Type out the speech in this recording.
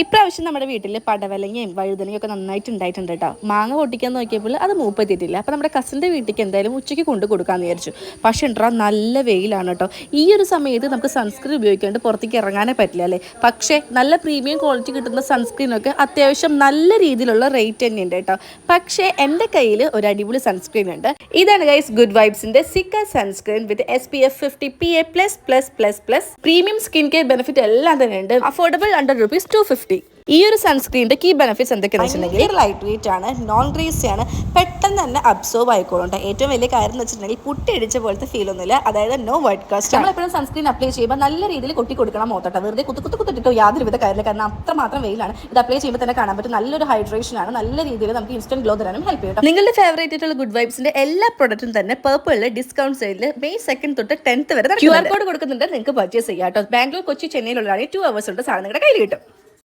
ഇപ്രാവശ്യം നമ്മുടെ വീട്ടിൽ പടവലങ്ങയും വഴുതനയും ഒക്കെ നന്നായിട്ട് ഉണ്ടായിട്ടുണ്ട് കേട്ടോ. മാങ്ങ പൊട്ടിക്കാൻ നോക്കിയപ്പോൾ അത് മൂപ്പെത്തിയിട്ടില്ല. അപ്പോൾ നമ്മുടെ കസിൻ്റെ വീട്ടിലേക്ക് എന്തായാലും ഉച്ചയ്ക്ക് കൊണ്ട് കൊടുക്കാമെന്ന് വിചാരിച്ചു. പക്ഷേ ഉണ്ടാ നല്ല വെയിലാണ് കേട്ടോ. ഈ ഒരു സമയത്ത് നമുക്ക് സൺസ്ക്രീൻ ഉപയോഗിക്കാണ്ട് പുറത്തേക്ക് ഇറങ്ങാനേ പറ്റില്ല അല്ലേ. പക്ഷേ നല്ല പ്രീമിയം ക്വാളിറ്റി കിട്ടുന്ന സൺസ്ക്രീനൊക്കെ അത്യാവശ്യം നല്ല രീതിയിലുള്ള റേറ്റ് തന്നെയുണ്ട് കേട്ടോ. പക്ഷേ എൻ്റെ കയ്യിൽ ഒരു അടിപൊളി സൺസ്ക്രീൻ ഉണ്ട്. ഇതാണ് ഗൈസ് ഗുഡ് വൈബ്സിൻ്റെ സിക്ക സൺസ്ക്രീൻ വിത്ത് SPF 50 PA++++. Premium skin care benefit എല്ലാം തന്നെ ഉണ്ട്. Affordable under ₹250. ഈ ഒരു സൺസ്ക്രീനിന്റെ കീ ബെനിഫിറ്റ്സ് എന്തൊക്കെയാണെന്ന് വെച്ചിട്ടുണ്ടെങ്കിൽ ലൈറ്റ് വെയിറ്റ് ആണ്, നോൺ ഗ്രീസി ആണ്, പെട്ടെന്ന് തന്നെ അബ്സോർബ് ആയിക്കോളും. ഏറ്റവും വലിയ കാര്യം എന്ന് വെച്ചിട്ടുണ്ടെങ്കിൽ പുട്ടിയടിച്ച പോലത്തെ ഫീൽ ഒന്നുമില്ല. അതായത് നോ വൈറ്റ് കാസ്റ്റ്. നമ്മൾ എപ്പോഴും സൺസ്ക്രീൻ അപ്ലൈ ചെയ്യുമ്പോൾ നല്ല രീതിയിൽ കൊട്ടി കൊടുക്കണം മോത്തോട്ടെ. വെറുതെ കുത്തിട്ടോ യാതൊരുവിധ കാര്യമില്ല. കാരണം അത്രമാത്രം വെയിലാണ്. ഇത് അപ്ലൈ ചെയ്യുമ്പോൾ തന്നെ കാണാൻ പറ്റും നല്ലൊരു ഹൈഡ്രേഷൻ ആണ്. നല്ല രീതിയിൽ നമുക്ക് ഇൻസ്റ്റന്റ് ഗ്ലോ തരാനും ഹെൽപ്പ് ചെയ്യും. നിങ്ങളുടെ ഫേവറേറ്റ് ആയിട്ടുള്ള ഗുഡ് വൈബ്സിന്റെ എല്ലാ പ്രൊഡക്റ്റും തന്നെ പർപ്പിളിൽ ഡിസ്കൗണ്ട് സെയിലിൽ May 2 തൊട്ട് 10th വരെ QR കോഡ് കൊടുക്കുന്നുണ്ട്. നിങ്ങൾക്ക് പർച്ചേസ് ചെയ്യാം കേട്ടോ. ബാംഗ്ലൂർ, കൊച്ചി, ചെന്നൈയിലുള്ളതാണ് 2 hours കൊണ്ട് സാധനം നിങ്ങളുടെ കയ്യിൽ കിട്ടും.